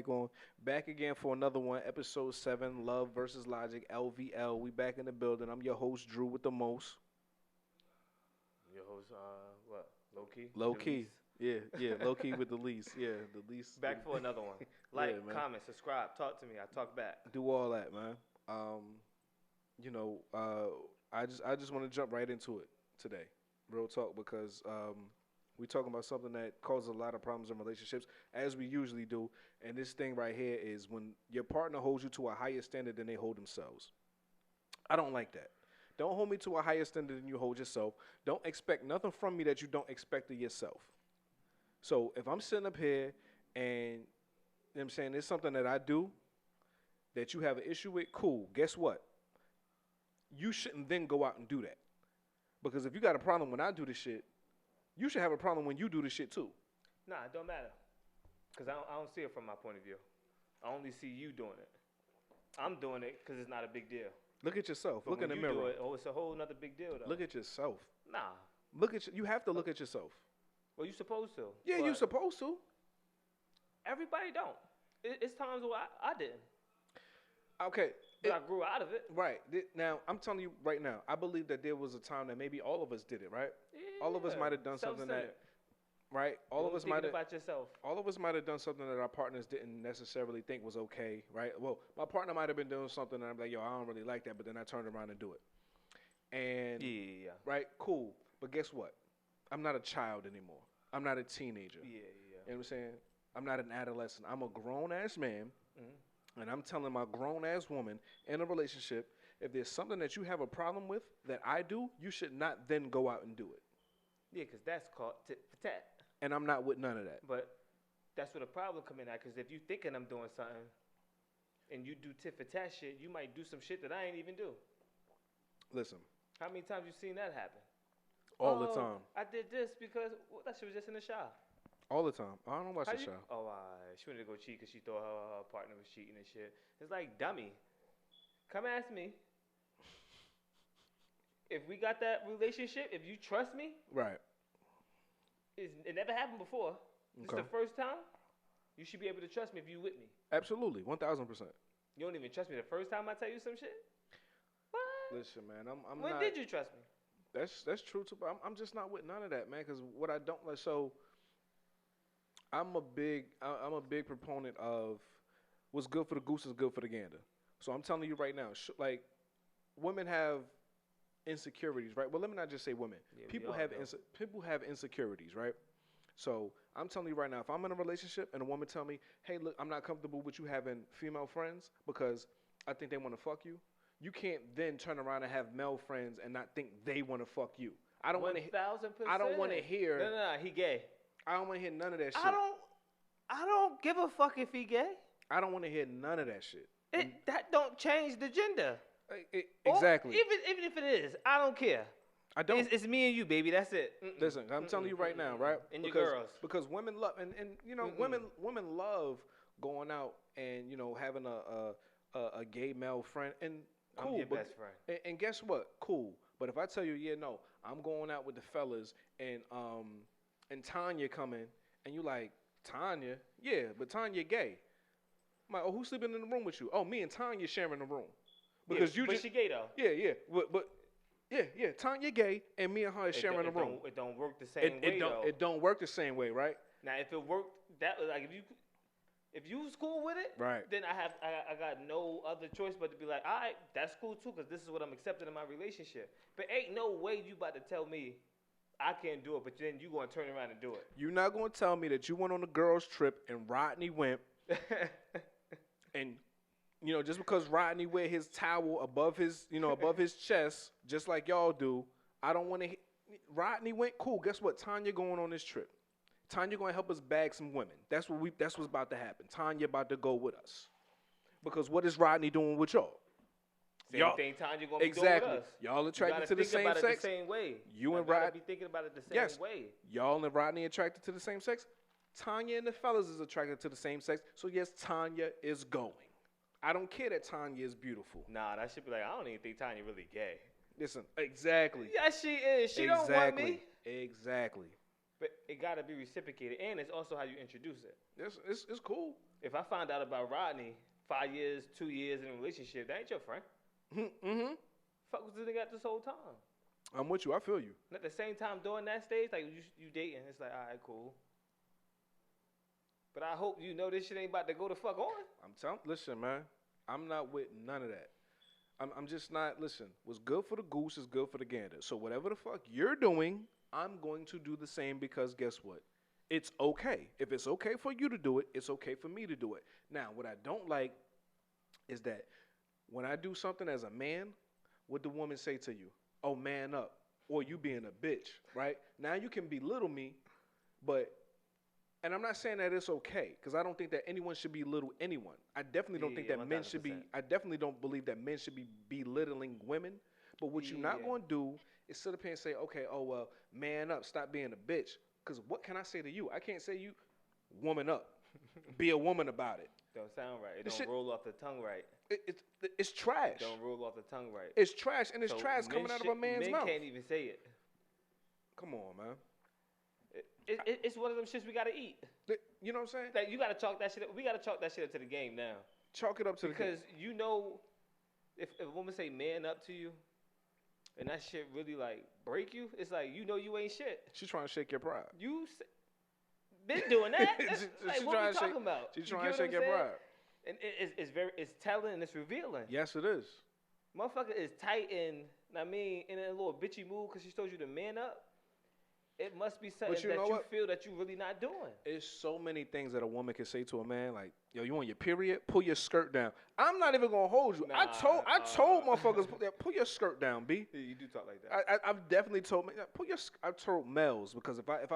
mic on. Back again for another one, episode 7, Love versus Logic, LVL. We back in the building. I'm your host, Drew, with the most. Your host, what? Low key? Low The key. least? Yeah, low key with the least. Yeah, the least. Back for another one. Like, Yeah, man. comment, subscribe, talk to me. I talk back. Do all that, man. You know, I just want to jump right into it today. Real talk, because we're talking about something that causes a lot of problems in relationships, as we usually do. And this thing right here is when your partner holds you to a higher standard than they hold themselves. I don't like that. Don't hold me to a higher standard than you hold yourself. Don't expect nothing from me that you don't expect of yourself. So if I'm sitting up here and, you know what I'm saying, there's something that I do that you have an issue with, cool. Guess what? You shouldn't then go out and do that. Because if you got a problem when I do the shit, you should have a problem when you do the shit too. Nah, it don't matter. Because I don't see it from my point of view. I only see you doing it. I'm doing it because it's not a big deal. Look at yourself. But Look in when the you mirror. do it, it's a whole nother big deal, though. Look at yourself. Nah. You have to look at yourself. Well, you supposed to. Yeah, you're supposed to. Everybody don't. It's times where I didn't. Okay. But I grew out of it. Right. Now, I'm telling you right now, I believe that there was a time that maybe all of us did it, right? Yeah, all of us might have done something that, right? All of us might have about yourself. All of us might have done something that our partners didn't necessarily think was okay, right? Well, my partner might have been doing something and I'm like, yo, I don't really like that, but then I turned around and do it. And Yeah. right, cool. But guess what? I'm not a child anymore. I'm not a teenager. Yeah. You know what I'm saying? I'm not an adolescent. I'm a grown-ass man, and I'm telling my grown-ass woman in a relationship, if there's something that you have a problem with that I do, you should not then go out and do it. Yeah, because that's called tit for tat. And I'm not with none of that. But that's where the problem come in at, because if you thinking I'm doing something and you do tit for tat shit, you might do some shit that I ain't even do. Listen. How many times you seen that happen? All the time. I did this because that shit was just in the shower. All the time. I don't watch the show. Oh, she wanted to go cheat because she thought her partner was cheating and shit. It's like, dummy. Come ask me. If we got that relationship, if you trust me. Right. It never happened before. This is the first time. You should be able to trust me if you with me. Absolutely. 1,000%. You don't even trust me the first time I tell you some shit? What? Listen, man. I'm when not. Did you trust me? That's true too, but I'm just not with none of that, man. Because what I don't like, so I'm a big proponent of what's good for the goose is good for the gander. So I'm telling you right now, like women have insecurities, right? Well, let me not just say women. Yeah, people have insecurities, right? So I'm telling you right now, if I'm in a relationship and a woman tell me, hey, look, I'm not comfortable with you having female friends because I think they want to fuck you. You can't then turn around and have male friends and not think they want to fuck you. I don't want to. 1,000%. I don't want to hear. No, he gay. I don't want to hear none of that shit. I don't give a fuck if he gay. I don't want to hear none of that shit. That don't change the gender. Exactly. Even if it is, I don't care. I don't. It's me and you, baby. That's it. Listen, I'm telling you right now, right? And your girls. Because women love, and you know, women love going out and you know having a gay male friend and. Cool, I'm your best friend. And guess what? Cool. But if I tell you, yeah, no, I'm going out with the fellas and Tanya coming, and you like, Tanya? Yeah, but Tanya gay. I'm like, oh, who's sleeping in the room with you? Oh, me and Tanya sharing the room. Because but she gay though. Yeah. But yeah, Tanya gay, and me and her is sharing the room. It don't work the same way though. It don't work the same way, right? Now, if it worked, that like if you was cool with it, right? Then I got no other choice but to be like, all right, that's cool too, because this is what I'm accepting in my relationship. But ain't no way you about to tell me I can't do it, but then you gonna turn around and do it. You're not gonna tell me that you went on a girls' trip and Rodney went, and you know just because Rodney wear his towel above his chest, just like y'all do, I don't want to. Rodney went cool. Guess what? Tanya going on this trip. Tanya going to help us bag some women. That's what's about to happen. Tanya about to go with us. Because what is Rodney doing with y'all? Same thing Tanya going to be doing with us. Y'all attracted to the same sex? You got to think about it the same way. You and Rodney. be thinking about it the same way. Y'all and Rodney attracted to the same sex? Tanya and the fellas is attracted to the same sex. So yes, Tanya is going. I don't care that Tanya is beautiful. Nah, that should be like, I don't even think Tanya really gay. Listen, exactly. Yes, she is. She don't want me. Exactly. But it got to be reciprocated, and it's also how you introduce it. It's cool. If I find out about Rodney 5 years, 2 years in a relationship, that ain't your friend. Mm-hmm. Fuck was this nigga at this whole time? I'm with you. I feel you. And at the same time, during that stage, like you dating, it's like, all right, cool. But I hope you know this shit ain't about to go the fuck on. Listen, man. I'm not with none of that. I'm just not. Listen, what's good for the goose is good for the gander. So whatever the fuck you're doing, I'm going to do the same because guess what? It's okay. If it's okay for you to do it, it's okay for me to do it. Now, what I don't like is that when I do something as a man, what the woman say to you? Oh, man up. Or you being a bitch, right? Now you can belittle me, but, and I'm not saying that it's okay, because I don't think that anyone should belittle anyone. I definitely don't think that 1,000%. men should be, I definitely don't believe that men should be belittling women. But what you're not going to do is sit up here and say, okay, oh, well, man up, stop being a bitch. Because what can I say to you? I can't say you, woman up. Be a woman about it. Don't sound right. It don't roll off the tongue right. It's trash. Don't roll off the tongue right. It's trash, and it's So trash coming out of a man's mouth. Men can't even say it. Come on, man. It's one of them shits we gotta eat. You know what I'm saying? Like you gotta chalk that shit up. We gotta chalk that shit up to the game now. Chalk it up to the game. Because you know, if a woman say man up to you, and that shit really like break you, it's like you know you ain't shit. She's trying to shake your pride. You been doing that. Like, what we talking about? She's trying to shake your pride. And it's telling and it's revealing. Yes, it is. Motherfucker is tight and I mean in a little bitchy mood because she told you to man up. It must be something that you feel that you really not doing. It's so many things that a woman can say to a man, like, yo, you on your period? Pull your skirt down. I'm not even gonna hold you. I told motherfuckers, pull your skirt down, B. Yeah, you do talk like that. I've definitely told I told males because if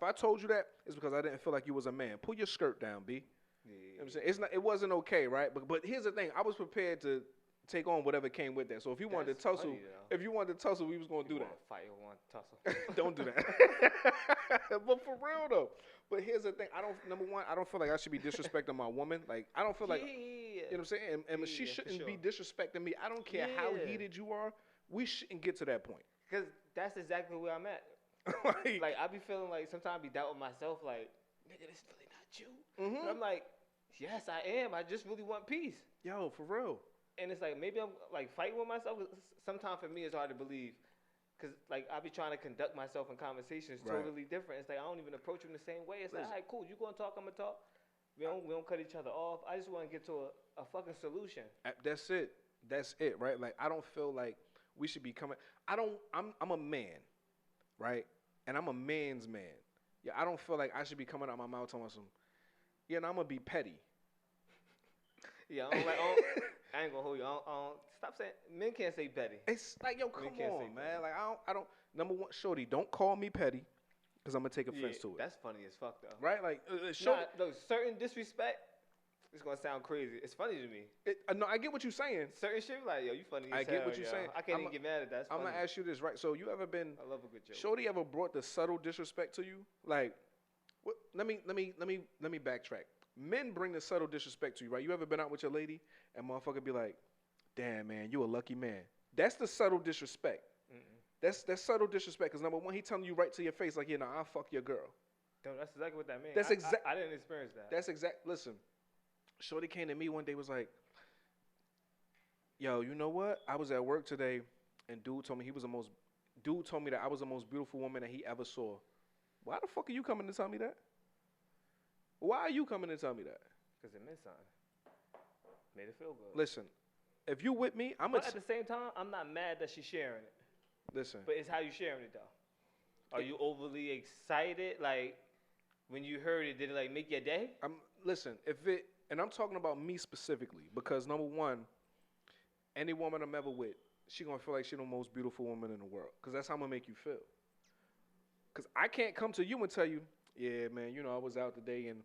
I told you that, it's because I didn't feel like you was a man. Pull your skirt down, B. Yeah. You know what I'm saying? It wasn't okay, right? But here's the thing, I was prepared to take on whatever came with that. So if you wanted to tussle, we was gonna do that. Fight or want to tussle. Don't do that. But for real though. But here's the thing. Number one, I don't feel like I should be disrespecting my woman. Like I don't feel like you know what I'm saying? And she shouldn't be disrespecting me. I don't care how heated you are. We shouldn't get to that point. Because that's exactly where I'm at. like I be feeling like sometimes I be doubting myself, like, nigga, this really not you. Mm-hmm. And I'm like, yes, I am. I just really want peace. Yo, for real. And it's like maybe I'm like fighting with myself. Sometimes for me it's hard to believe, cause like I be trying to conduct myself in conversations totally different. It's like I don't even approach them the same way. It's like, all right, cool, you gonna talk, I'm gonna talk. We don't cut each other off. I just want to get to a fucking solution. That's it. That's it, right? Like I don't feel like we should be coming. I'm a man, right? And I'm a man's man. Yeah, I don't feel like I should be coming out my mouth telling some. Yeah, and I'm gonna be petty. Yeah, I ain't gonna hold you. Stop saying men can't say petty. It's like, yo, come on, man. Like I don't. Number one, shorty, don't call me petty, because I'm gonna take offense to it. That's funny as fuck though. Right? Like, certain disrespect. It's gonna sound crazy. It's funny to me. No, I get what you're saying. Certain shit, like, yo, you funny as hell. I get what you're saying. I can't even get mad at that. I'm gonna ask you this, right? So you ever been? I love a good joke. Shorty ever brought the subtle disrespect to you? Like, what? Let me backtrack. Men bring the subtle disrespect to you, right? You ever been out with your lady and motherfucker be like, damn, man, you a lucky man. That's the subtle disrespect. That's subtle disrespect. Because number one, he telling you right to your face, like, yeah, no, I'll fuck your girl. No, that's exactly what that means. I didn't experience that. That's exact. Listen, shorty came to me one day, was like, yo, you know what? I was at work today, and dude told me that I was the most beautiful woman that he ever saw. Why the fuck are you coming to tell me that? Why are you coming to tell me that? Because it meant something. Made it feel good. Listen, if you with me, But at the same time, I'm not mad that she's sharing it. Listen. But it's how you sharing it, though. Are you overly excited? Like, when you heard it, did it, like, make your day? Listen, and I'm talking about me specifically, because, number one, any woman I'm ever with, she going to feel like she's the most beautiful woman in the world, because that's how I'm going to make you feel. Because I can't come to you and tell you, yeah, man, you know, I was out today and,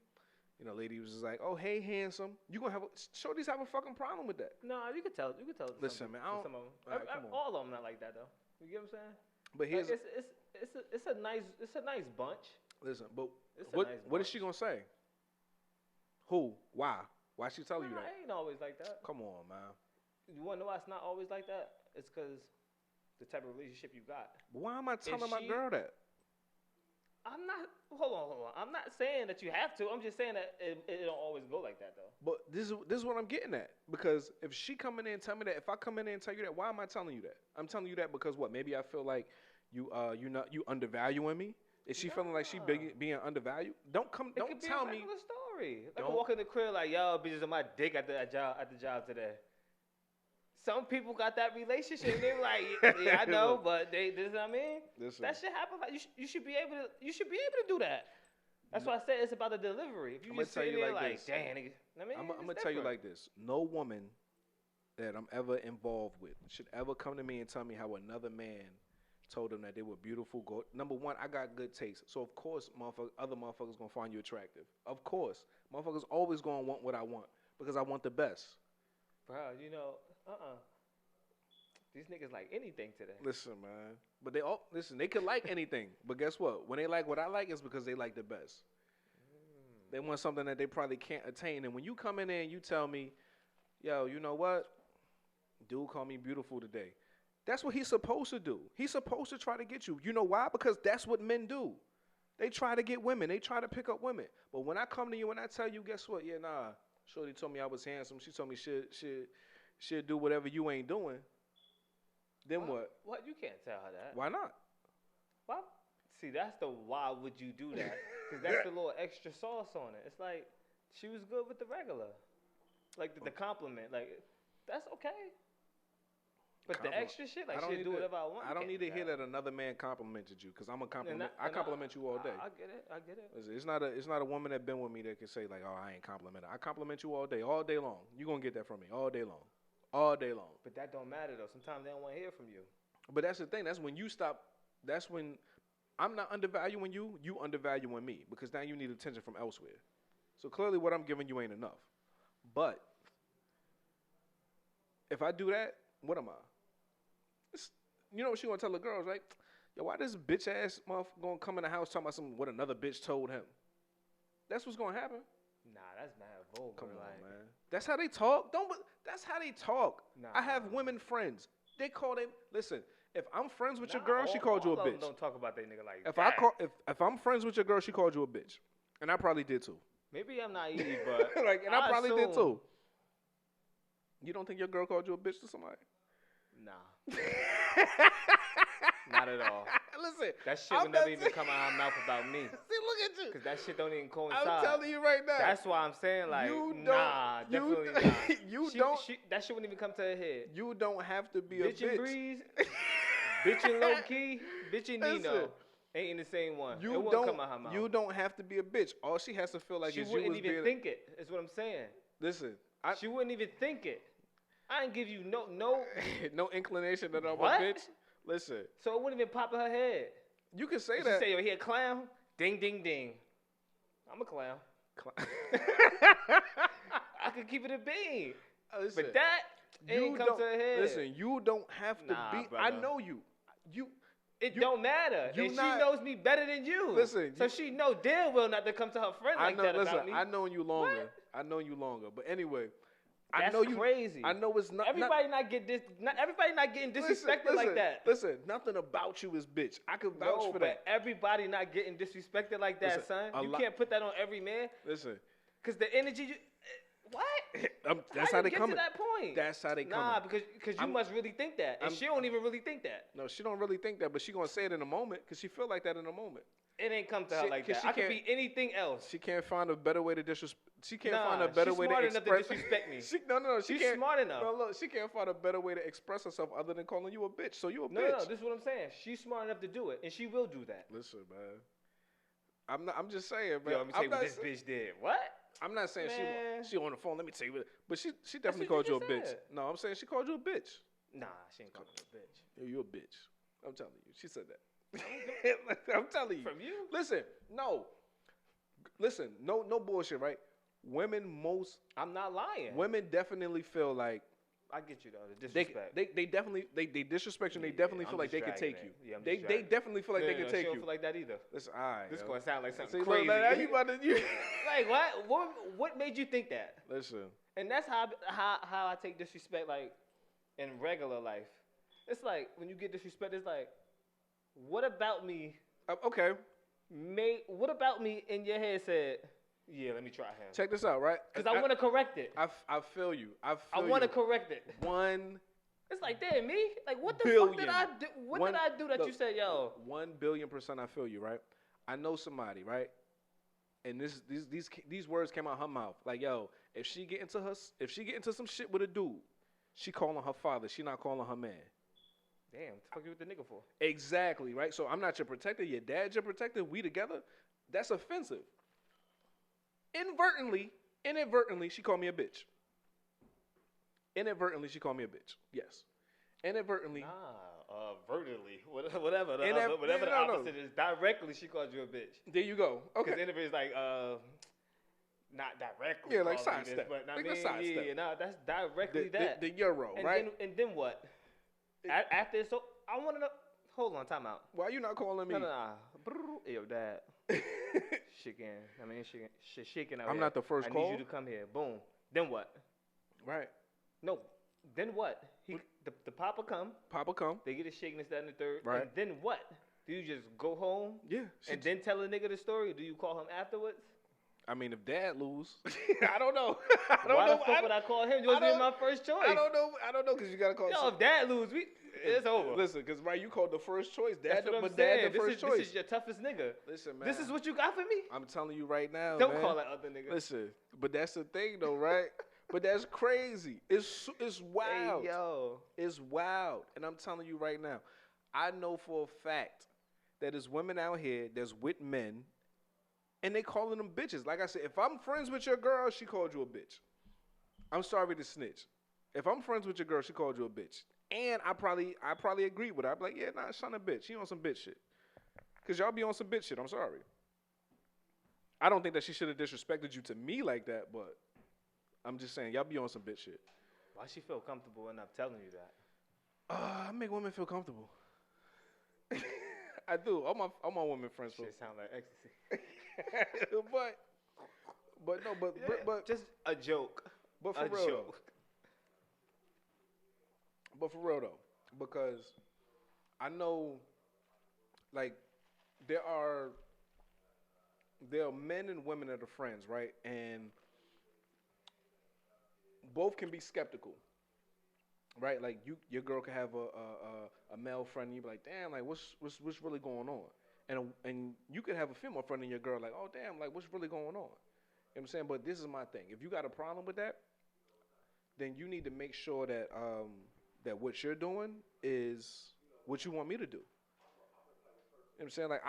you know, lady was just like, oh, hey, handsome. You gonna shorties have a fucking problem with that. No, you could tell. Listen, man, some of them. Right, all of them not like that though. You get what I'm saying? But here's it's a nice bunch. Listen, but what is she gonna say? Who? Why? Why she telling you that? It ain't always like that. Come on, man. You wanna know why it's not always like that? It's because the type of relationship you got. But why am I telling my girl that? I'm not. Hold on. I'm not saying that you have to. I'm just saying that it don't always go like that though. But this is what I'm getting at. Because if she come in there and tell me that, if I come in there and tell you that, why am I telling you that? I'm telling you that because what? Maybe I feel like you undervaluing me. Is she feeling like she being undervalued? Don't tell me. It could be a story. Like I walk in the crib like, yo, bitches on my dick at the job today. Some people got that relationship. And they're like, yeah, I know, but this is what I mean. Listen. That shit happen. Like you should be able to do that. That's why I said it's about the delivery. If you just sit there like, damn, nigga. I'm gonna tell you like this. No woman that I'm ever involved with should ever come to me and tell me how another man told them that they were beautiful. Number one, I got good taste. So, of course, other motherfuckers going to find you attractive. Of course. Motherfuckers always going to want what I want because I want the best. Bro, these niggas like anything today. Listen, man. But they could like anything. But guess what? When they like what I like, it's because they like the best. They want something that they probably can't attain. And when you come in there and you tell me, yo, you know what? Dude called me beautiful today. That's what he's supposed to do. He's supposed to try to get you. You know why? Because that's what men do. They try to get women. They try to pick up women. But when I come to you and I tell you, guess what? Yeah, nah. Shorty told me I was handsome. She told me she'll do whatever you ain't doing. Then what? What? You can't tell her that. Why not? Why? See, that's the why would you do that? Because that's the little extra sauce on it. It's like she was good with the regular. Like the compliment. Like, that's okay. But the extra shit, like she'll do whatever I want. I don't need to hear that another man complimented you, because I'm a compliment. I compliment you all day. I get it. It's not a woman that been with me that can say like, oh, I ain't complimented. I compliment you all day long. You gonna get that from me all day long. But that don't matter though. Sometimes they don't want to hear from you. But that's the thing. That's when you stop. That's when I'm not undervaluing you. You undervaluing me, because now you need attention from elsewhere. So clearly, what I'm giving you ain't enough. But if I do that, what am I? You know what she gonna tell the girls, right? Yo, why this bitch ass motherfucker gonna come in the house talking about what another bitch told him? That's what's gonna happen. Nah, that's mad vulgar. Come on, man. That's how they talk. That's how they talk. Nah. I have women friends. They call them. Listen, if I'm friends with your girl, she called you a bitch. Don't talk about that nigga like if that. If I'm friends with your girl, she called you a bitch, and I probably did too. Maybe I'm naive, but I probably did too. You don't think your girl called you a bitch to somebody? Nah. Not at all. Listen, that shit would never even come out of her mouth about me. See, look at you. Because that shit don't even coincide. I'm telling you right now. That's why I'm saying, like, nah, definitely not. That shit wouldn't even come to her head. You don't have to be a bitch. Bitch and Breeze, bitch and Low Key, bitch and Nino ain't in the same one. It won't come out of her mouth. You don't have to be a bitch. All she has to feel like she is you was being... She wouldn't even think it, is what I'm saying. Listen. She wouldn't even think it. I didn't give you no no inclination that I'm what? a bitch. Listen. So it wouldn't even pop in her head. You can say that. She say, yo, he a clown? Ding, ding, ding. I'm a clown. I could keep it a bean. Listen, but that ain't come to her head. Listen, you don't have to be. Brother. I know you. It don't matter. And she knows me better than you. Listen. So she know damn well not to come to her friend like that about me. I know you longer. What? I know you longer. But anyway. That's crazy. I know it's not. Everybody not getting disrespected like that. Listen, nothing about you is bitch. I could vouch for that. But everybody not getting disrespected like that, son. You can't put that on every man. Listen. Because the energy, what? That's how they come. To that point. That's how they come. Nah, because you must really think that, and she don't even really think that. No, she don't really think that, but she gonna say it in a moment because she feel like that in a moment. It ain't come to her like that. I could be anything else. She can't find a better way to disrespect. She can't find a better way to express. She's smart enough to disrespect me. She's smart enough. No, look, she can't find a better way to express herself other than calling you a bitch. So you a bitch. No, this is what I'm saying. She's smart enough to do it, and she will do that. Listen, man. I'm just saying, man. Yo, let me tell you what this bitch did. What? I'm not saying she on the phone. Let me tell you, but she definitely called you a bitch. No, I'm saying she called you a bitch. Nah, she ain't called me a bitch. Yo, you a bitch. I'm telling you. She said that. I'm telling you. From you? Listen, no, bullshit, right? I'm not lying. Women definitely feel like. I get you though. The disrespect. They definitely disrespect you. And they definitely feel like they can take you. Yeah, they definitely feel like they can take you. She don't feel like that either. Listen, all right. This is gonna sound like something See, crazy. Look, now you about to, like what? What made you think that? Listen. And that's how I take disrespect like in regular life. It's like when you get disrespect, it's like, what about me? Okay. What about me in your head said, yeah, let me try him. Check this out, right? Because I want to correct it. I feel you. I want to correct it. It's like, damn, me? Like, what the fuck did I do? What did I do that you said, yo? 1,000,000,000% I feel you, right? I know somebody, right? And these words came out of her mouth. Like, yo, if she get into some shit with a dude, she calling her father. She not calling her man. Damn, what the fuck you with the nigga for? Exactly, right? So I'm not your protector. Your dad's your protector. We together. That's offensive. Inadvertently, she called me a bitch. Inadvertently, she called me a bitch. Yes. Inadvertently. Vertently. Whatever. Whatever the opposite is. Directly, she called you a bitch. There you go. Okay. Because inadvertently is like, not directly. Yeah, like sidestep. But like sidestep. Yeah, no, that's directly that. The euro, and right? And then what? After so, I want to know. Hold on, time out. Why you not calling me? No. Yo, dad. Shaking out I'm here. not the first call. I need you to come here. Boom. Then what? Right. No. Then what? The papa come. Papa come. They get a shaking, this, that, and the third. Right. And then what? Do you just go home? Yeah. And then tell a nigga the story? Or do you call him afterwards? I mean, if dad lose, I don't know. Why the fuck would I call him? You was my first choice. I don't know, because you got to call. Yo, if dad lose, it's over. Listen, because right, you called the first choice. Dad the first choice. This is your toughest nigga. Listen, man. This is what you got for me? I'm telling you right now, Don't call that other nigga. Listen, but that's the thing, though, right? But that's crazy. It's wild. Hey, yo. It's wild. And I'm telling you right now, I know for a fact that there's women out here that's with men, and they calling them bitches. Like I said, if I'm friends with your girl, she called you a bitch. I'm sorry to snitch. If I'm friends with your girl, she called you a bitch. And I probably agree with her. I'd be like, yeah, nah, she on a bitch. She on some bitch shit. Because y'all be on some bitch shit. I'm sorry. I don't think that she should have disrespected you to me like that, but I'm just saying, y'all be on some bitch shit. Why she feel comfortable enough telling you that? I make women feel comfortable. I do. All my women friends feel. Shit sound like ecstasy. but just a joke. But for real though. But for real though, because I know, like, there are men and women that are friends, right? And both can be skeptical, right? Like your girl can have a male friend, and you be like, damn, like what's really going on? And you could have a female friend and your girl like, oh damn, like what's really going on? You know what I'm saying? But this is my thing. If you got a problem with that, then you need to make sure that that what you're doing is what you want me to do. You know what I'm saying? Like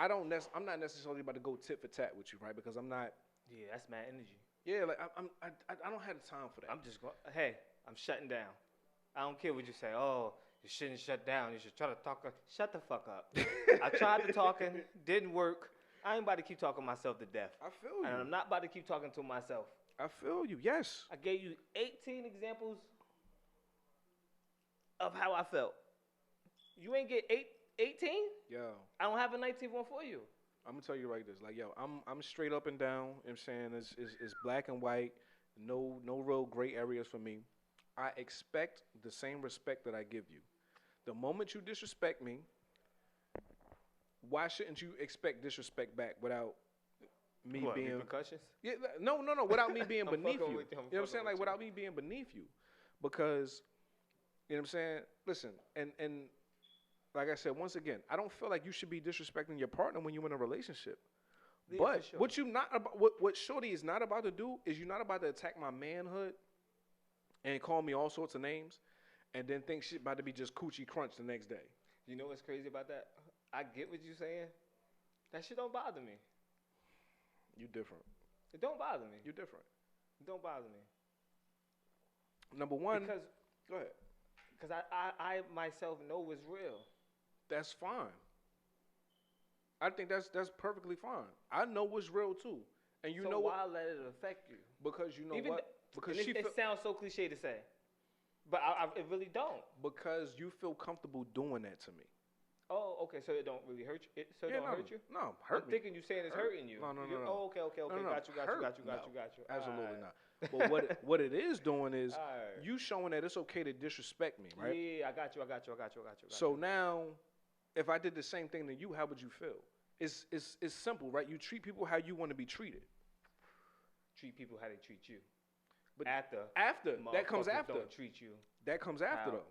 I'm not necessarily about to go tit for tat with you, right? Because I'm not. Yeah, that's mad energy. Yeah, like I don't have the time for that. I'm just going. Hey, I'm shutting down. I don't care what you say. Oh, you shouldn't shut down. You should try to talk. Shut the fuck up. I tried to talking, didn't work. I ain't about to keep talking myself to death. I feel you. And I'm not about to keep talking to myself. I feel you. Yes. I gave you 18 examples of how I felt. You ain't get 18? Yo. I don't have a 19th one for you. I'm gonna tell you like this, like yo, I'm straight up and down. You know what I'm saying it's black and white, no real gray areas for me. I expect the same respect that I give you. The moment you disrespect me, why shouldn't you expect disrespect back without me being repercussions? Yeah, no, without me being beneath you. You know what I'm saying? Like without you. me being beneath you, because you know what I'm saying. Listen, and like I said, once again, I don't feel like you should be disrespecting your partner when you're in a relationship. Yeah, but sure. What Shorty is not about to do is you're not about to attack my manhood and call me all sorts of names and then think shit about to be just coochie crunch the next day. You know what's crazy about that? I get what you're saying. That shit don't bother me. You different. It don't bother me. You different. It don't bother me. Number one. Because, go ahead. Because I myself know it's real. That's fine. I think that's perfectly fine. I know what's real too, and you know why let it affect you? Because you know Even what? Because it sounds so cliche to say, but it really don't. Because you feel comfortable doing that to me. Oh, okay. So it don't really hurt you. So it don't hurt you. No, hurt me. I'm thinking you saying it's hurting you. No. Oh, okay. No. Got you. Absolutely not. But what it is doing is you showing that it's okay to disrespect me, right? Yeah, I got you. So now, if I did the same thing to you, how would you feel? It's simple, right? You treat people how you want to be treated. Treat people how they treat you. But after that comes after. Don't treat you. That comes after how? though.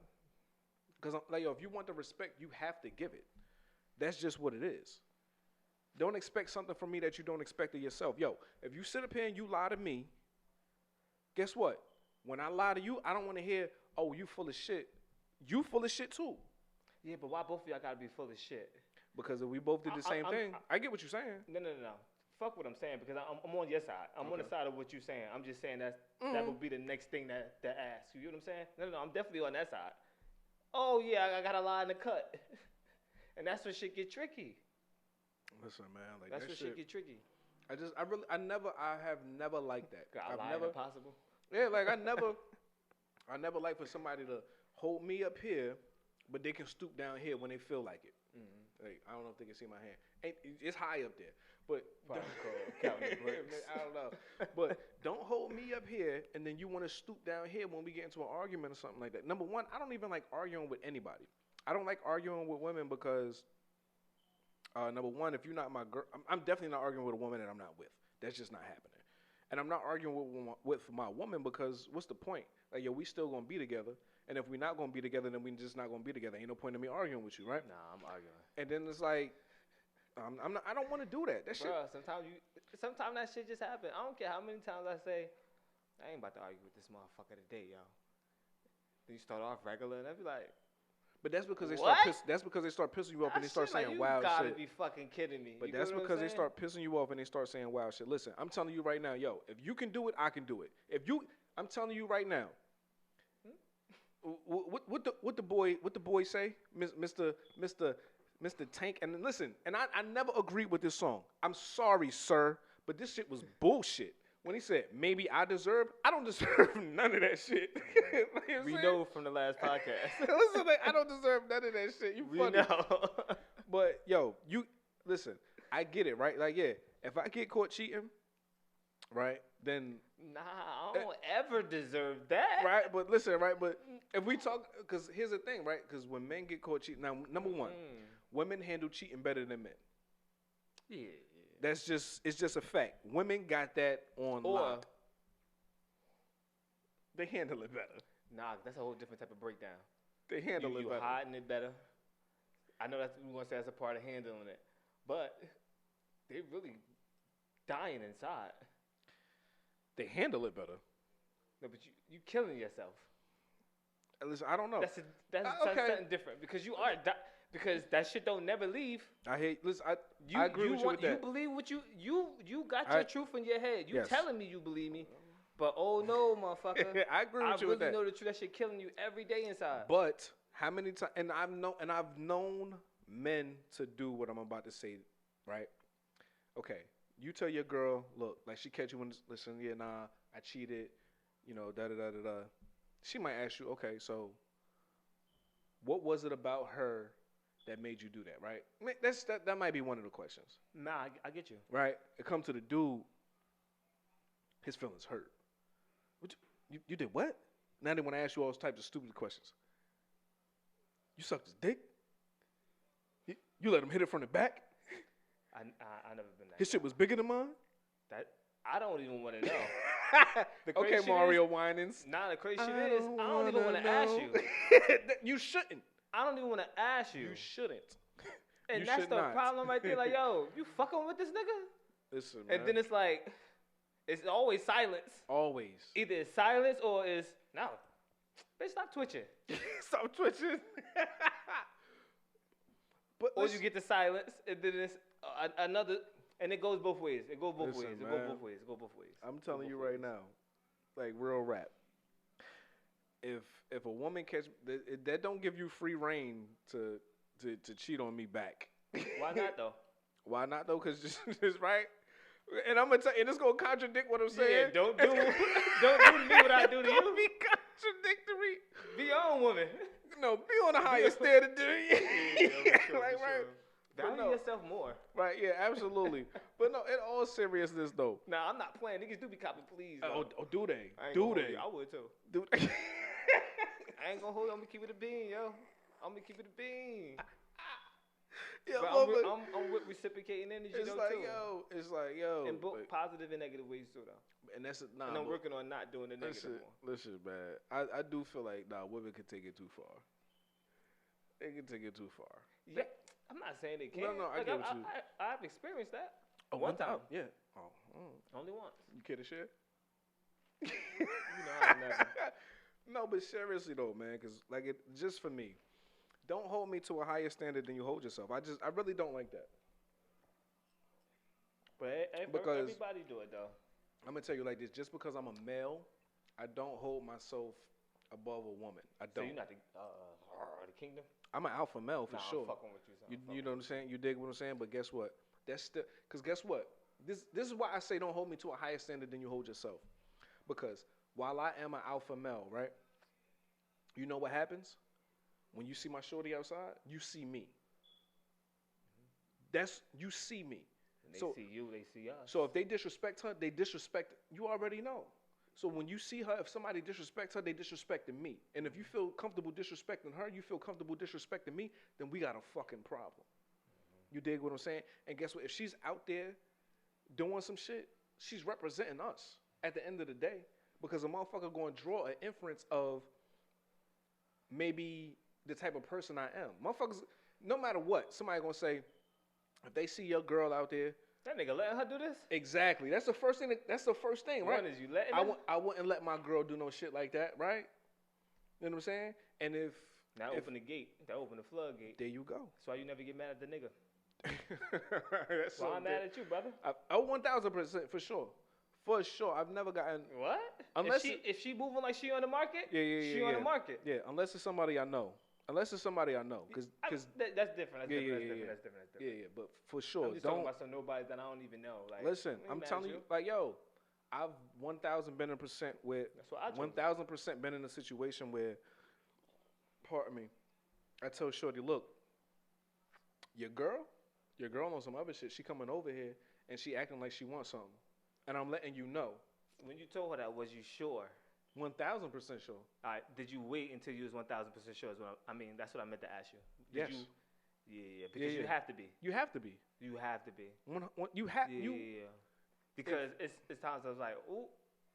Because like yo, if you want the respect, you have to give it. That's just what it is. Don't expect something from me that you don't expect of yourself. Yo, if you sit up here and you lie to me, guess what? When I lie to you, I don't want to hear, oh, you full of shit. You full of shit too. Yeah, but why both of y'all gotta be full of shit? Because if we both did the same thing, I get what you're saying. No. Fuck what I'm saying because I'm on your side. I'm on the side of what you're saying. I'm just saying that would be the next thing that asks. You know what I'm saying? No, I'm definitely on that side. Oh yeah, I got a lie in the cut, and that's when shit get tricky. Listen, man, like that's that when shit get tricky. I have never liked that. I've never impossible. Yeah, like I never like for somebody to hold me up here, but they can stoop down here when they feel like it. Mm-hmm. Like I don't know if they can see my hand. It's high up there, but I don't know. But don't hold me up here, and then you want to stoop down here when we get into an argument or something like that. Number one, I don't even like arguing with anybody. I don't like arguing with women because, number one, if you're not my girl, I'm definitely not arguing with a woman that I'm not with. That's just not happening. And I'm not arguing with my woman because what's the point? Like, yo, we still gonna be together. And if we're not gonna be together, then we just not gonna be together. Ain't no point in me arguing with you, right? Nah, I'm arguing. And then it's like, I don't want to do that. That shit. Bruh, sometimes that shit just happen. I don't care how many times I say, I ain't about to argue with this motherfucker today, yo. Then you start off regular, and I be like, but that's because they start pissing you off and they start saying wild shit. You gotta be fucking kidding me. But that's because they start pissing you off and they start saying wild shit. Listen, I'm telling you right now, yo, if you can do it, I can do it. I'm telling you right now. What the boy say, Mr. Tank? And listen, and I never agreed with this song. I'm sorry, sir, but this shit was bullshit. When he said, maybe I don't deserve none of that shit. You know we know from the last podcast. Listen, like, I don't deserve none of that shit. You funny. Know. But, yo, listen, I get it, right? Like, yeah, if I get caught cheating, right, then. Nah, I don't ever deserve that. Right, but listen, right, but if we talk, because here's the thing, right, because when men get caught cheating, now, number one, women handle cheating better than men. Yeah. It's just a fact. Women got that on lock. They handle it better. Nah, that's a whole different type of breakdown. They handle it better. You hiding it better. I know that's we want to say that's a part of handling it, but they really dying inside. They handle it better. No, but you killing yourself. Listen, I don't know. That's something different because you are because that shit don't never leave. I agree with you with that. You believe what you got your truth in your head. You telling me you believe me, but oh no, motherfucker. I agree with you with that. I really know the truth. That shit killing you every day inside. But how many times? And I've known men to do what I'm about to say, right? Okay, you tell your girl, look, like she catch you when listen, yeah, nah, I cheated, you know, da da da da da. She might ask you, okay, so what was it about her that made you do that, right? I mean, that might be one of the questions. Nah, I get you. Right? It comes to the dude, his feelings hurt. You did what? Now they want to ask you all those types of stupid questions. You sucked his dick? You let him hit it from the back? I never been that. His shit was bigger than mine? That I don't even want to know. Okay, Mario Winans. Nah, the crazy shit is, I don't even want to ask you. You shouldn't. I don't even want to ask you. You shouldn't. And that's the problem right there. Like, yo, you fucking with this nigga? Listen, man. And then it's like, it's always silence. Always. Either it's silence or it's, no. Bitch, stop twitching. Stop twitching. But or you get the silence, and then it's another, and it goes both ways. It goes both ways. It goes both ways. It goes both ways. I'm telling you right now, like real rap. If a woman catch that don't give you free reign to cheat on me back. Why not though? Why not though? Because just right. And I'm gonna tell you, and it's gonna contradict what I'm saying. Yeah, don't do to me what I do to you. Be contradictory. Be your own woman. No, be on a higher standard than you. Like right. Value yourself more. Right, yeah, absolutely. But no, in all seriousness though. Nah, I'm not playing. Niggas do be copping please. Oh, do they? Do they? I would too. Do I ain't gonna hold you. I'm gonna keep it a bean, yo. I'm gonna keep it a bean. Yeah, But but I'm with reciprocating energy it's though like too. it's like yo, In both like, positive and negative ways too though. and that's And nah. I'm But working on not doing the negative listen, more. listen, man. I do feel like women can take it too far. They can take it too far. Yeah, I'm not saying they can't. No, I Like, get what you. I've experienced that. Oh, one time. Yeah. Oh, Only once. you care to share? You know I never. No, but seriously though, man, because like it just for me, don't hold me to a higher standard than you hold yourself. I really don't like that. But Because everybody do it though. I'm gonna tell you like this: just because I'm a male, I don't hold myself above a woman. I So don't. you're not the kingdom? I'm an alpha male for sure. I'm fucking with you. You know what I'm saying? You dig what I'm saying? But guess what? That's still because guess what? This is why I say don't hold me to a higher standard than you hold yourself. Because while I am an alpha male, right? You know what happens when you see my shorty outside? You see me. That's you see me. When So they see you, they see us. so if they disrespect her, they disrespect. You already know. So when you see her, if somebody disrespects her, they disrespecting me. And if you feel comfortable disrespecting her, you feel comfortable disrespecting me, then we got a fucking problem. You dig what I'm saying? And guess what? If she's out there doing some shit, she's representing us at the end of the day. Because a motherfucker going to draw an inference of maybe the type of person I am. Motherfuckers, no matter what, somebody going to say, if they see your girl out there, That nigga letting her do this? exactly. That's the first thing. That's the first thing, right? One is you letting her? I wouldn't let my girl do no shit like that, right? You know what I'm saying? And if Now open the gate. That open the floodgate. there you go. That's why you never get mad at the nigga. That's Well, so I'm mad at you, brother. 1000% for sure. For sure. I've never gotten What? Unless if she moving like she on the market, yeah, she on the market. Yeah, unless it's somebody I know. Unless it's somebody I know, because that's different. That's different. That's different. yeah. But for sure, I'm just talking about some nobody that I don't even know. Like, listen. I ain't I'm mad telling at you, like, yo, I've 1000% been with That's what I chose. 1000% been in a situation where, pardon me, I tell Shorty, look, your girl on some other shit. She coming over here and she acting like she wants something, and I'm letting you know. When you told her that, was you sure? 1000% sure. All right. Did you wait until you was 1000% sure? I mean, that's what I meant to ask you. Yes. Yeah. Because you have to be. You have to be. You have to be. You have Yeah. Because it's times I was like, ooh,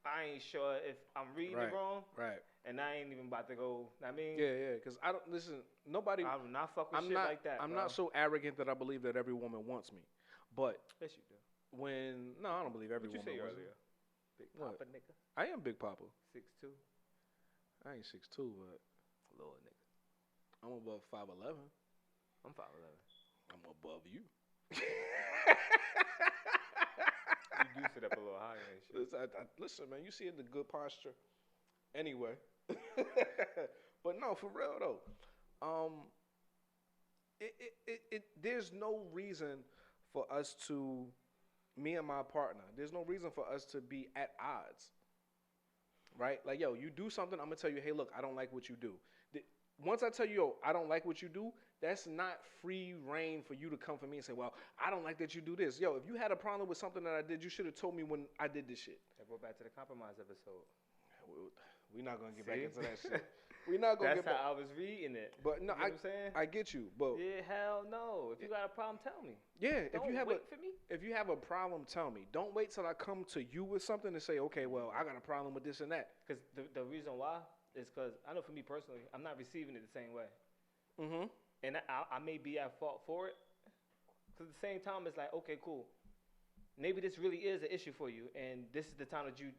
I ain't sure if I'm reading it wrong. Right. And I ain't even about to go. I mean, Yeah. Because I don't listen. Nobody. I'm not fucking shit like that. I'm bro. not so arrogant that I believe that every woman wants me. But Yes, you do. I don't believe every What you woman say wants earlier? Big What? Papa nigga. me. I am Big Papa. 6'2". I ain't 6'2", but Little nigga. I'm above 5'11". I'm 5'11". I'm above you. You do sit up a little higher and shit. Listen, man, you see in the good posture. Anyway, but no, for real though. There's no reason for us to, me and my partner, there's no reason for us to be at odds. Right? Like, yo, you do something, I'm gonna tell you, hey, look, I don't like what you do. Once I tell you, yo, I don't like what you do, that's not free reign for you to come for me and say, well, I don't like that you do this. Yo, if you had a problem with something that I did, you should have told me when I did this shit. Let's go back to the compromise episode. We're not gonna get back into that shit. We're not gonna get back. That's how I was reading it. But no, you know what I'm saying? I get you, but yeah, hell no. If you got a problem, tell me. yeah, Don't if you have wait for me. if you have a problem, tell me. Don't wait till I come to you with something and say, okay, well, I got a problem with this and that. Because the reason why is because I know for me personally, I'm not receiving it the same way. Mm-hmm. And I may be at fault for it. Because at the same time, it's like, okay, cool. Maybe this really is an issue for you, and this is the time that you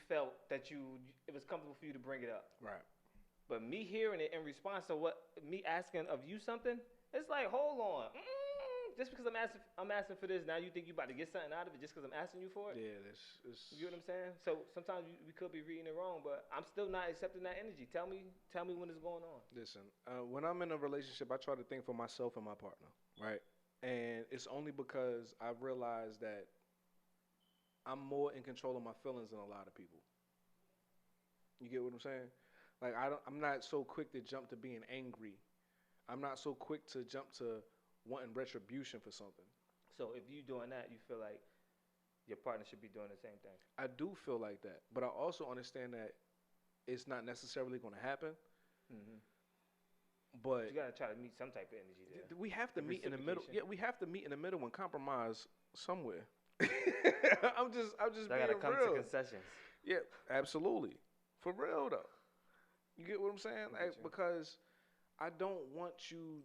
felt that it was comfortable for you to bring it up. Right. But me hearing it in response to me asking of you something, it's like, hold on. Just because I'm asking for this, now you think you about to get something out of it just because I'm asking you for it? Yeah, You know what I'm saying? So sometimes we could be reading it wrong, but I'm still not accepting that energy. Tell me when it's going on. Listen, when I'm in a relationship, I try to think for myself and my partner, right? And it's only because I've realized that I'm more in control of my feelings than a lot of people. You get what I'm saying? Like I'm not so quick to jump to being angry. I'm not so quick to jump to wanting retribution for something. So if you doing that, you feel like your partner should be doing the same thing. I do feel like that, but I also understand that it's not necessarily going to happen. Mm-hmm. But you gotta try to meet some type of energy there. we have to meet in the middle. Yeah, we have to meet in the middle and compromise somewhere. I'm just I being gotta come real. to concessions. Yeah, absolutely. For real though. You get what I'm saying? Because I don't want you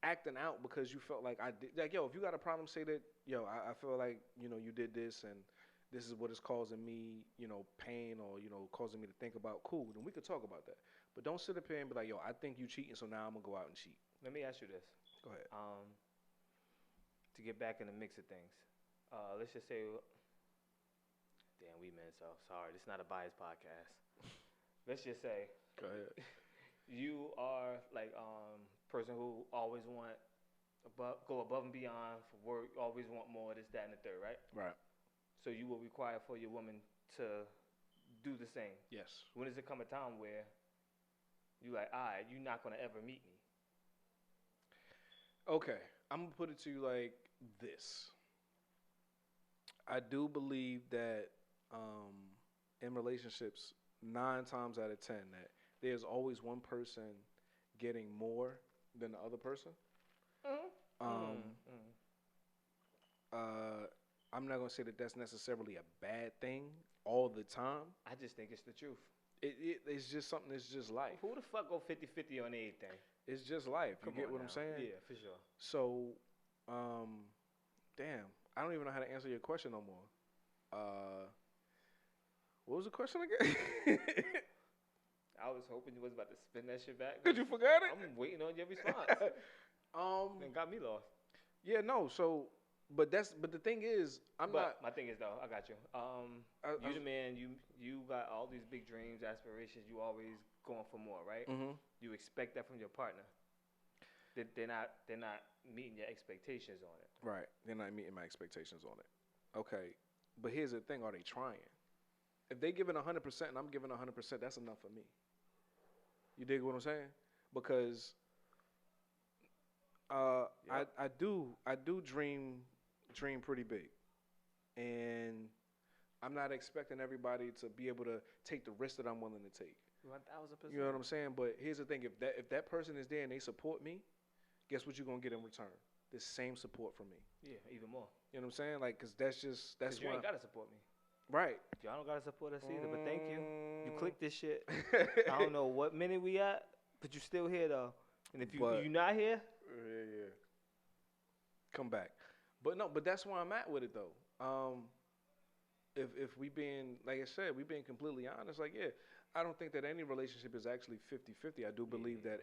acting out because you felt like I did. Like, yo, if you got a problem, say that, yo, I feel like, you did this and this is what is causing me, pain or, causing me to think about, cool, then we could talk about that. But don't sit up here and be like, yo, I think you cheating, so now I'm going to go out and cheat. Let me ask you this. Go ahead. To get back in the mix of things, let's just say, damn, we men, so sorry, this is not a biased podcast. Let's just say, go ahead. You are like person who always go above and beyond for work, always want more, this, that, and the third, right? Right. So you will require for your woman to do the same. Yes. When does it come a time where you like, all right, you're not gonna ever meet me? Okay, I'm gonna put it to you like this. I do believe that in relationships, 9 times out of 10, that there's always one person getting more than the other person. I'm not gonna say that that's necessarily a bad thing all the time. I just think it's the truth. It's just something. It's just life. Who the fuck go 50-50 on anything? It's just life. You get what I'm saying? Yeah, for sure. So, damn, I don't even know how to answer your question no more. What was the question again? I was hoping you was about to spin that shit back. Did you forget it? I'm waiting on your response. It got me lost. Yeah, no. So, but the thing is, My thing is though, I got you. You the man. You got all these big dreams, aspirations. You always going for more, right? Mm-hmm. You expect that from your partner. They're not meeting your expectations on it. Right. They're not meeting my expectations on it. Okay. But here's the thing: are they trying? If they giving 100% and I'm giving 100%, that's enough for me. You dig what I'm saying? Because Yep. I do dream pretty big, and I'm not expecting everybody to be able to take the risk that I'm willing to take. 1000%. You know what I'm saying? But here's the thing: if that person is there and they support me, guess what you're gonna get in return? The same support from me. Yeah, even more. You know what I'm saying? Like, cause that's you ain't gotta support me. Right. Y'all don't gotta support us either, but thank you. You clicked this shit. I don't know what minute we at, but you still here though. And if you not here, yeah. Come back. But that's where I'm at with it though. If we being, like I said, we being completely honest, like, yeah, I don't think that any relationship is actually 50-50. I do believe that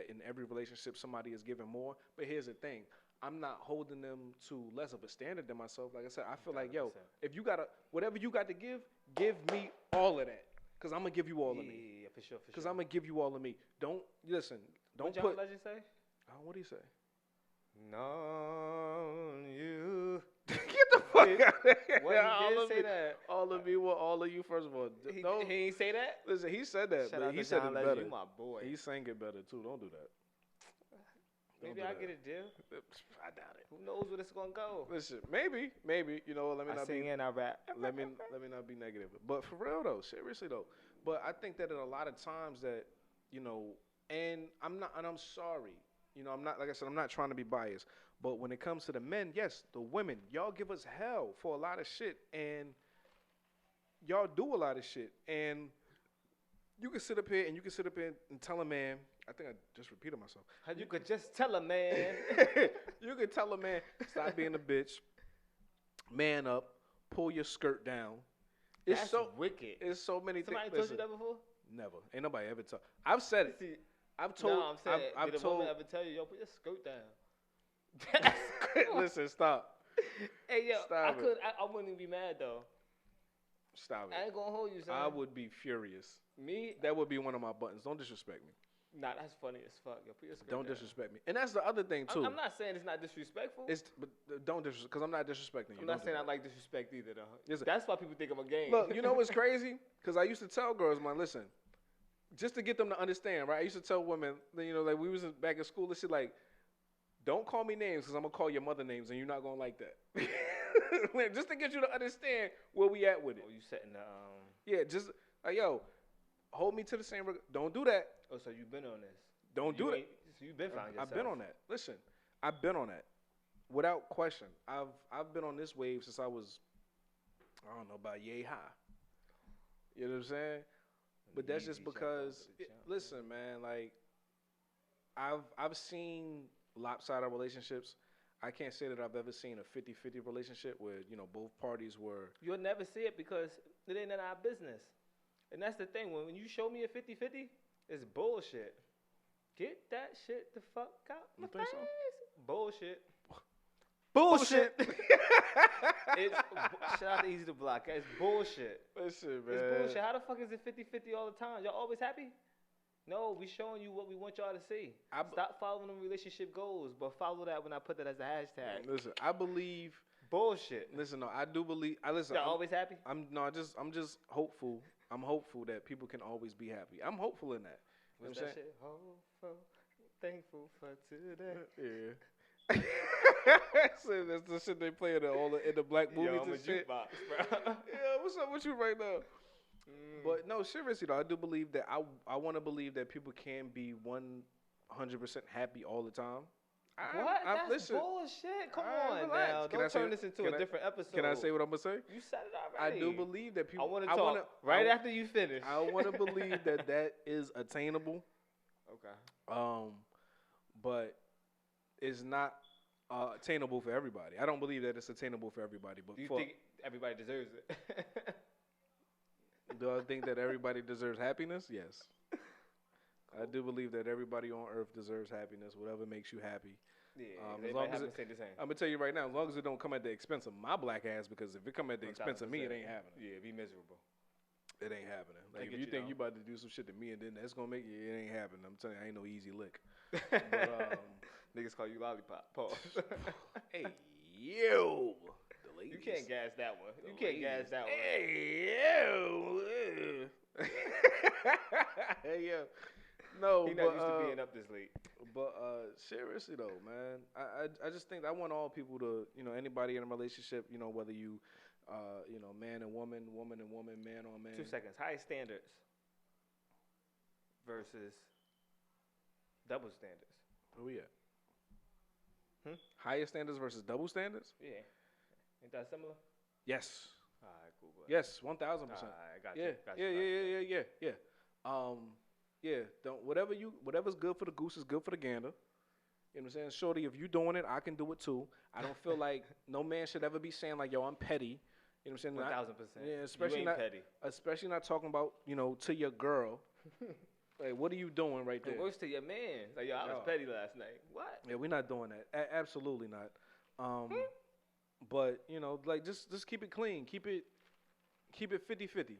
in every relationship somebody is giving more. But here's the thing. I'm not holding them to less of a standard than myself. Like I said, I feel 100%. Like, yo, if you got whatever you got to give me all of that. Because I'm going to give you all of me. Yeah, for sure. Because I'm going to give you all of me. Don't what John Legend say? What do you say? No, you. Get the fuck out of here. Well, he did say that. All of me, all of you, first of all. He ain't say that? Listen, he said that, Shout but out he to said John it Legend, better. You my boy. He sang it better, too. Don't do that. Maybe I get a deal. I doubt it. Who knows where it's gonna go? Listen, maybe. You know, let me not sing be. And I rap. Let me not be negative. But for real though, seriously though. But I think that in a lot of times that, and I'm sorry. I'm not, like I said, I'm not trying to be biased. But when it comes to the men, yes, the women, y'all give us hell for a lot of shit, and y'all do a lot of shit, and you can sit up here and tell a man. I think I just repeated myself. You could just tell a man. You could tell a man, stop being a bitch, man up, pull your skirt down. It's That's so wicked. It's so many things. Somebody told you that before? Never. Ain't nobody ever told. I've said it. See, I've told. No, I'm saying, I've did a told. woman ever tell you, yo, put your skirt down? Listen, stop. Hey, yo, Stop I wouldn't even be mad though. Stop it. I ain't gonna hold you, son. I would be furious. Me? That would be one of my buttons. Don't disrespect me. Nah, that's funny as fuck. Yo, put your skirt Don't down. disrespect me. And that's the other thing too. I'm not saying it's not disrespectful. But don't disrespect, because I'm not disrespecting you. I'm not saying I like disrespect either though. Listen, that's why people think I'm a game. Look, you know what's crazy? Because I used to tell girls, man, listen, just to get them to understand, right? I used to tell women, like we was back in school, and shit, like, don't call me names because I'm gonna call your mother names, and you're not gonna like that. Just to get you to understand where we at with it. Oh, you setting the Yeah, just like, yo, hold me to the same. Don't do that. Oh, so you've been on this. Don't do that. So you've been finding yourself. I've been on that. Listen, I've been on that. Without question. I've been on this wave since I was, I don't know, about yay high. You know what I'm saying? But that's just because, listen, man, like, I've seen lopsided relationships. I can't say that I've ever seen a 50-50 relationship where, you know, both parties were. You'll never see it because it ain't none of our business. And that's the thing. When you show me a 50-50, it's bullshit. Get that shit the fuck out my face. So? Bullshit. Bullshit. Shout out to Easy to Block. It's bullshit. Listen, man. It's bullshit. How the fuck is it 50-50 all the time? Y'all always happy? No, we showing you what we want y'all to see. Stop following them relationship goals, but follow that when I put that as a hashtag. Listen, I believe bullshit. Listen, no, I do believe. Y'all always happy? I'm just hopeful. I'm hopeful that people can always be happy. I'm hopeful in that. You What's know that shit? Hopeful, thankful for today. Yeah. So that's the shit they play in the black movies and shit. Jukebox, bro. Yeah, what's up with you right now? But no, seriously though, I do believe that I want to believe that people can be 100% happy all the time. That's bullshit. Come on now. Don't turn this into a different episode. Can I say what I'm gonna say? You said it already. I do believe that people. I want to talk after you finish. I want to believe that is attainable. Okay. But it's not attainable for everybody. I don't believe that it's attainable for everybody. But do you think everybody deserves it? Do I think that everybody deserves happiness? Yes. Cool. I do believe that everybody on earth deserves happiness, whatever makes you happy. Yeah, as long as say the same. I'm gonna tell you right now, as long as it don't come at the expense of my black ass, because if it come at the expense of me, it ain't happening. Yeah, be miserable. It ain't happening. Like if you think you about to do some shit to me and then that's gonna make you, it ain't happening. I'm telling you, I ain't no easy lick. But, niggas call you lollipop. Pause. Hey, yo. You can't gas that one. You can't gas that one. Hey, yo. Hey, yo. No, he not used to being up this late. But seriously though, man, I just think I want all people to, you know, anybody in a relationship, you know, whether you, you know, man and woman, woman and woman, man on man. 2 seconds. High standards versus double standards. Where we at? Higher standards versus double standards? Yeah. Ain't that similar? Yes. All right, cool. Yes, 1,000%. I got you. Yeah. Yeah. Don't whatever's good for the goose is good for the gander. You know what I'm saying? Shorty, if you doing it, I can do it too. I don't feel like no man should ever be saying like, yo, I'm petty. You know what I'm saying? 1,000%. Yeah, especially you ain't not petty. Especially not talking about, you know, to your girl. Like, what are you doing right there? It works to your man. Like, yo, I was petty last night. What? Yeah, we're not doing that. Absolutely not. But, you know, like, just keep it clean. Keep it 50-50.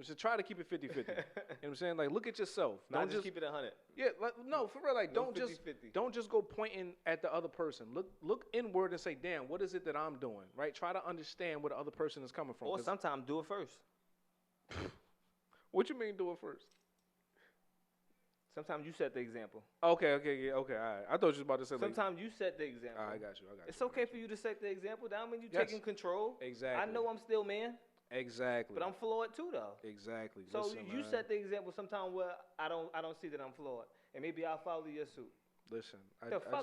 So try to keep it 50-50. You know what I'm saying? Like, look at yourself. Don't just keep it 100. Yeah, like, no, for real. Like, no don't just go pointing at the other person. Look inward and say, damn, what is it that I'm doing? Right? Try to understand where the other person is coming from. Or sometimes do it first. What you mean do it first? Sometimes you set the example. Okay, all right. I thought you was about to say. Sometimes you set the example. I got you. It's okay for you to set the example. That means you taking control. Exactly. I know I'm still man. Exactly. But I'm flawed too, though. Exactly. So listen, you man. set the example sometime where I don't see that I'm flawed, and maybe I'll follow your suit. Listen,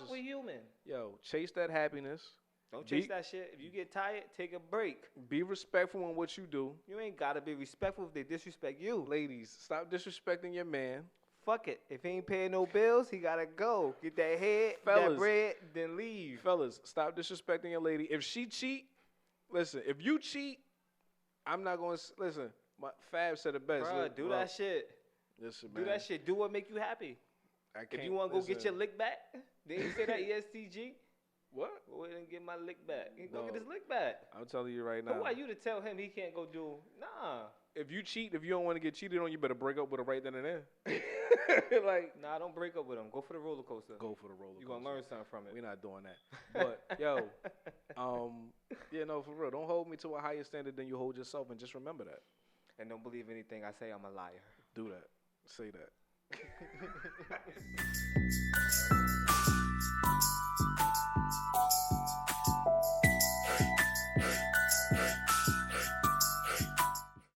we human. Yo, chase that happiness. Don't chase that shit. If you get tired, take a break. Be respectful in what you do. You ain't gotta be respectful if they disrespect you. Ladies, stop disrespecting your man. Fuck it. If he ain't paying no bills, he gotta go. Get that head, that bread, then leave. Fellas, stop disrespecting your lady. If she cheat, listen. If you cheat, I'm not gonna listen. Fab said it best. Bruh, do that shit. Listen, man. Do that shit. Do what make you happy. If you want to go get your lick back, didn't he say that ESTG? What? Go ahead and get my lick back. He go get his lick back. I'm telling you right now. Who are you to tell him he can't go do? Nah. If you cheat, if you don't want to get cheated on, you better break up with her right then and there. Like, nah, don't break up with him. Go for the roller coaster. Go for the roller coaster. You're gonna learn something from it. We're not doing that. But yo, yeah, no, for real. Don't hold me to a higher standard than you hold yourself, and just remember that. And don't believe anything I say. I'm a liar. Do that. Say that.